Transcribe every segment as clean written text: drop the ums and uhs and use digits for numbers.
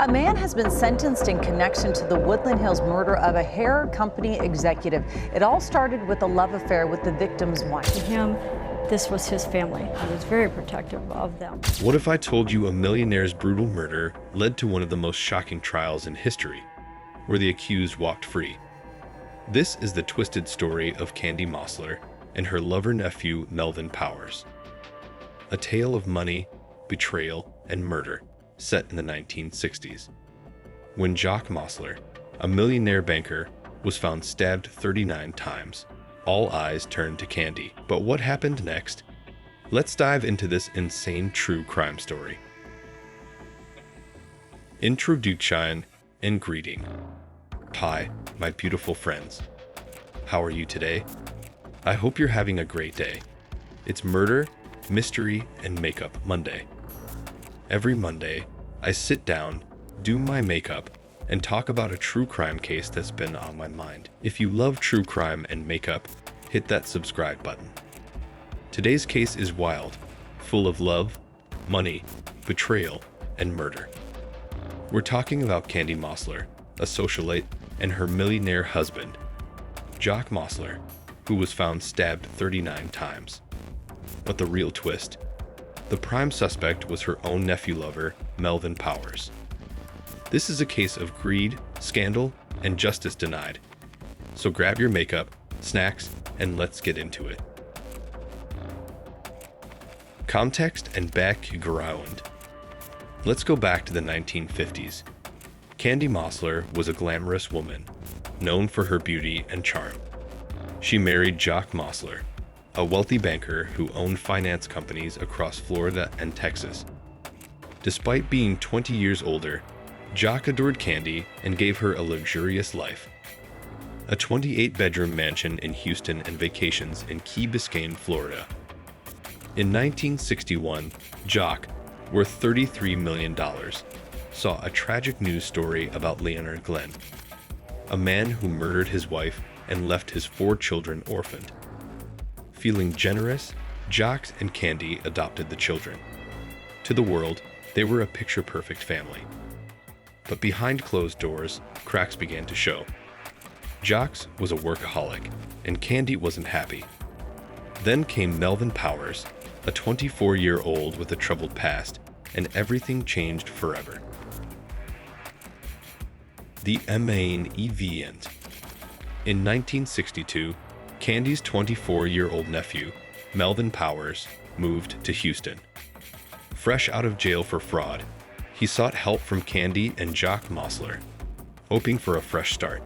A man has been sentenced in connection to the Woodland Hills murder of a hair company executive. It all started with a love affair with the victim's wife. To him, this was his family. He was very protective of them. What if I told you a millionaire's brutal murder led to one of the most shocking trials in history, where the accused walked free? This is the twisted story of Candy Mosler and her lover-nephew Melvin Powers. A tale of money, betrayal, and murder set in the 1960s. When Jock Mosler, a millionaire banker, was found stabbed 39 times, all eyes turned to Candy. But what happened next? Let's dive into this insane true crime story. Introduction and greeting. Hi, my beautiful friends. How are you today? I hope you're having a great day. It's Murder, Mystery, and Makeup Monday. Every Monday, I sit down, do my makeup, and talk about a true crime case that's been on my mind. If you love true crime and makeup, hit that subscribe button. Today's case is wild, full of love, money, betrayal, and murder. We're talking about Candy Mosler, a socialite, and her millionaire husband, Jock Mosler, who was found stabbed 39 times. But the real twist: the prime suspect was her own nephew lover, Melvin Powers. This is a case of greed, scandal, and justice denied. So grab your makeup, snacks, and let's get into it. Context and background. Let's go back to the 1950s. Candy Mosler was a glamorous woman, known for her beauty and charm. She married Jock Mosler, a wealthy banker who owned finance companies across Florida and Texas. Despite being 20 years older, Jock adored Candy and gave her a luxurious life. A 28-bedroom mansion in Houston and vacations in Key Biscayne, Florida. In 1961, Jock, worth $33 million, saw a tragic news story about Leonard Glenn, a man who murdered his wife and left his 4 children orphaned. Feeling generous, Jock and Candy adopted the children. To the world, they were a picture-perfect family. But behind closed doors, cracks began to show. Jock was a workaholic, and Candy wasn't happy. Then came Melvin Powers, a 24-year-old with a troubled past, and everything changed forever. The main event. In 1962, Candy's 24-year-old nephew, Melvin Powers, moved to Houston. Fresh out of jail for fraud, he sought help from Candy and Jock Mosler, hoping for a fresh start.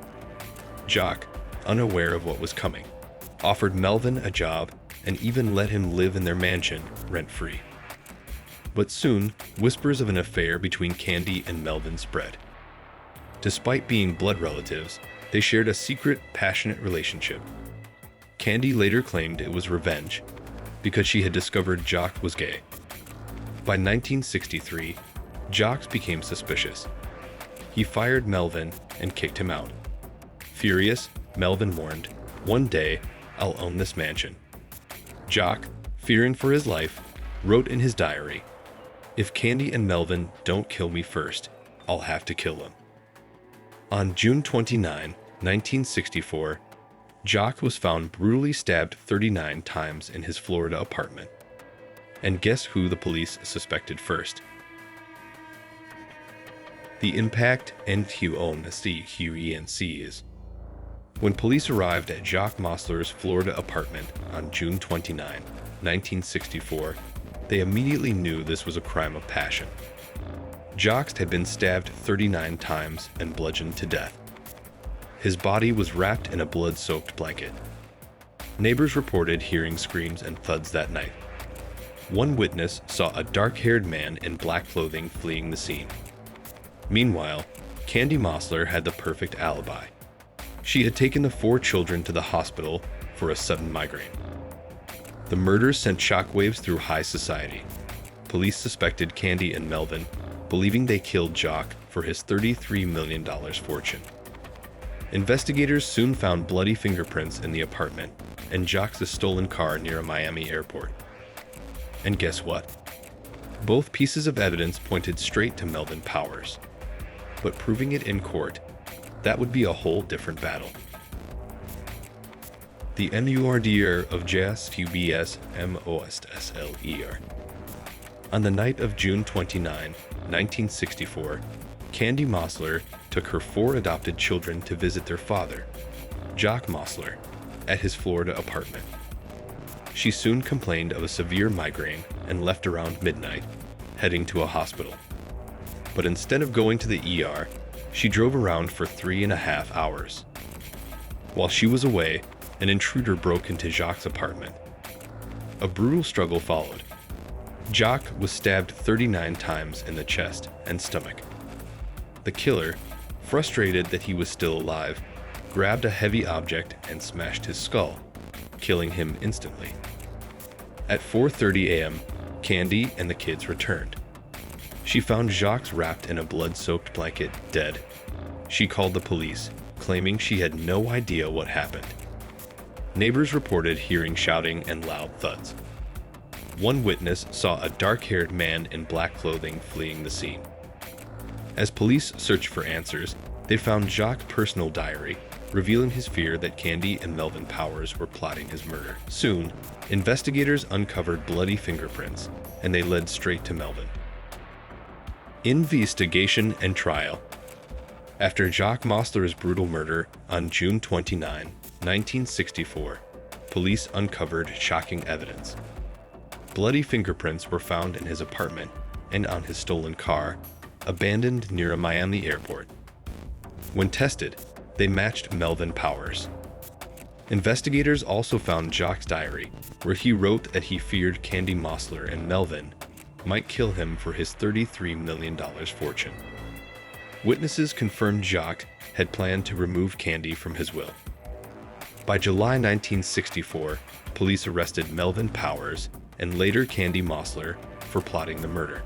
Jock, unaware of what was coming, offered Melvin a job and even let him live in their mansion rent-free. But soon, whispers of an affair between Candy and Melvin spread. Despite being blood relatives, they shared a secret, passionate relationship. Candy later claimed it was revenge because she had discovered Jock was gay. By 1963, Jock became suspicious. He fired Melvin and kicked him out. Furious, Melvin warned, "One day, I'll own this mansion." Jock, fearing for his life, wrote in his diary, "If Candy and Melvin don't kill me first, I'll have to kill them." On June 29, 1964, Jock was found brutally stabbed 39 times in his Florida apartment. And guess who the police suspected first? The impact and is. When police arrived at Jock Mosler's Florida apartment on June 29, 1964, they immediately knew this was a crime of passion. Jock had been stabbed 39 times and bludgeoned to death. His body was wrapped in a blood-soaked blanket. Neighbors reported hearing screams and thuds that night. One witness saw a dark-haired man in black clothing fleeing the scene. Meanwhile, Candy Mosler had the perfect alibi. She had taken the 4 children to the hospital for a sudden migraine. The murders sent shockwaves through high society. Police suspected Candy and Melvin, believing they killed Jock for his $33 million fortune. Investigators soon found bloody fingerprints in the apartment and Jock's stolen car near a Miami airport. And guess what? Both pieces of evidence pointed straight to Melvin Powers. but proving it in court, that would be a whole different battle. The meurtre of JSTBS MOSTSLER. On the night of June 29, 1964, Candy Mosler took her 4 adopted children to visit their father, Jock Mosler, at his Florida apartment. She soon complained of a severe migraine and left around midnight, heading to a hospital. But instead of going to the ER, she drove around for 3.5 hours. While she was away, an intruder broke into Jacques' apartment. A brutal struggle followed. Jacques was stabbed 39 times in the chest and stomach. The killer, frustrated that he was still alive, grabbed a heavy object and smashed his skull, killing him instantly. At 4:30 a.m., Candy and the kids returned. She found Jacques wrapped in a blood-soaked blanket, dead. She called the police, claiming she had no idea what happened. Neighbors reported hearing shouting and loud thuds. One witness saw a dark-haired man in black clothing fleeing the scene. As police searched for answers, they found Jacques' personal diary, revealing his fear that Candy and Melvin Powers were plotting his murder. Soon, investigators uncovered bloody fingerprints, and they led straight to Melvin. Investigation and trial. After Jacques Mosler's brutal murder on June 29, 1964, police uncovered shocking evidence. Bloody fingerprints were found in his apartment and on his stolen car, abandoned near a Miami airport. When tested, they matched Melvin Powers. Investigators also found Jacques' diary, where he wrote that he feared Candy Mosler and Melvin might kill him for his $33 million fortune. Witnesses confirmed Jacques had planned to remove Candy from his will. By July 1964, police arrested Melvin Powers and later Candy Mosler for plotting the murder.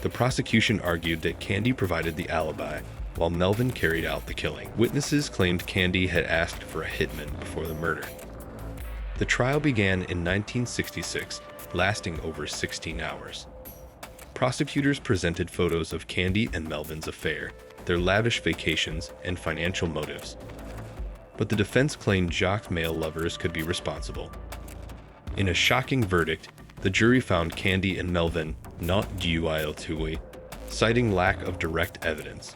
The prosecution argued that Candy provided the alibi while Melvin carried out the killing. Witnesses claimed Candy had asked for a hitman before the murder. The trial began in 1966, lasting over 16 hours. Prosecutors presented photos of Candy and Melvin's affair, their lavish vacations, and financial motives. But the defense claimed Jacques' male lovers could be responsible. In a shocking verdict, the jury found Candy and Melvin not guilty, citing lack of direct evidence.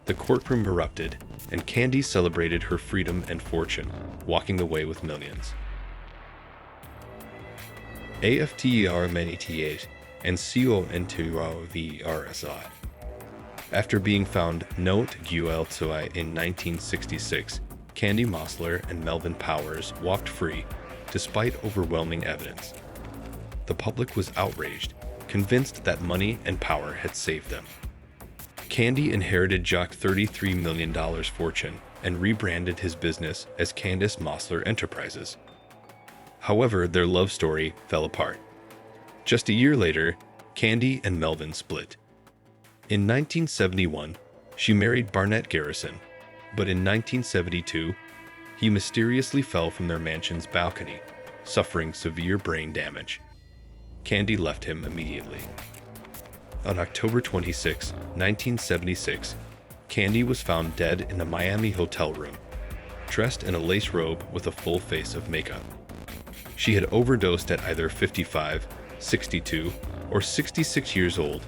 The courtroom erupted, and Candy celebrated her freedom and fortune, walking away with millions. AFTER Menitiate and CONTRVRSI. After being found not guilty in 1966, Candy Mosler and Melvin Powers walked free, despite overwhelming evidence. The public was outraged, convinced that money and power had saved them. Candy inherited Jacques' $33 million fortune and rebranded his business as Candace Mosler Enterprises. However, their love story fell apart. Just a year later, Candy and Melvin split. In 1971, she married Barnett Garrison, but in 1972, he mysteriously fell from their mansion's balcony, suffering severe brain damage. Candy left him immediately. On October 26, 1976, Candy was found dead in a Miami hotel room, dressed in a lace robe with a full face of makeup. She had overdosed at either 55, 62, or 66 years old.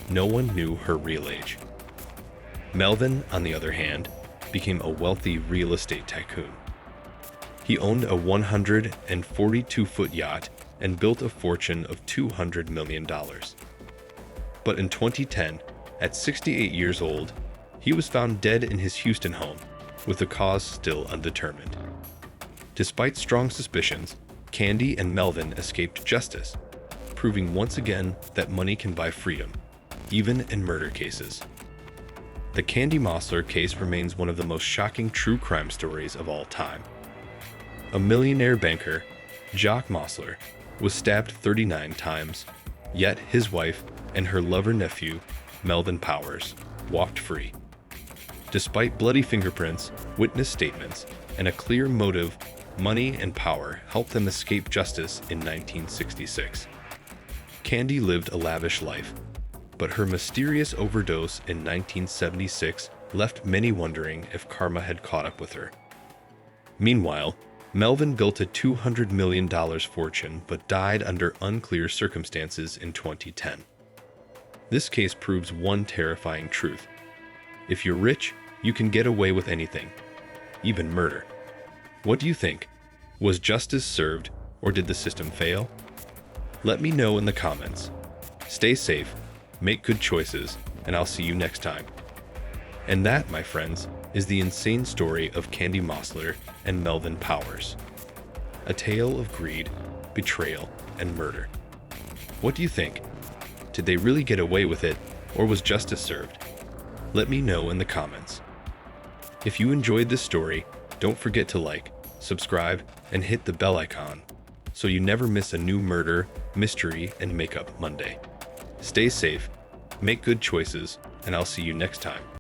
No one knew her real age. Melvin, on the other hand, became a wealthy real estate tycoon. He owned a 142-foot yacht and built a fortune of $200 million. But in 2010, at 68 years old, he was found dead in his Houston home, with the cause still undetermined. Despite strong suspicions, Candy and Melvin escaped justice, proving once again that money can buy freedom, even in murder cases. The Candy Mosler case remains one of the most shocking true crime stories of all time. A millionaire banker, Jacques Mosler, was stabbed 39 times, yet his wife and her lover-nephew, Melvin Powers, walked free. Despite bloody fingerprints, witness statements, and a clear motive, money and power helped them escape justice in 1966. Candy lived a lavish life, but her mysterious overdose in 1976 left many wondering if karma had caught up with her. Meanwhile, Melvin built a $200 million fortune but died under unclear circumstances in 2010. This case proves one terrifying truth. If you're rich, you can get away with anything, even murder. What do you think? Was justice served, or did the system fail? Let me know in the comments. Stay safe, make good choices, and I'll see you next time. And that, my friends, is the insane story of Candy Mossler and Melvin Powers. A tale of greed, betrayal, and murder. What do you think? Did they really get away with it, or was justice served? Let me know in the comments. If you enjoyed this story, don't forget to like, subscribe, and hit the bell icon so you never miss a new murder, mystery, and makeup Monday. Stay safe, make good choices, and I'll see you next time.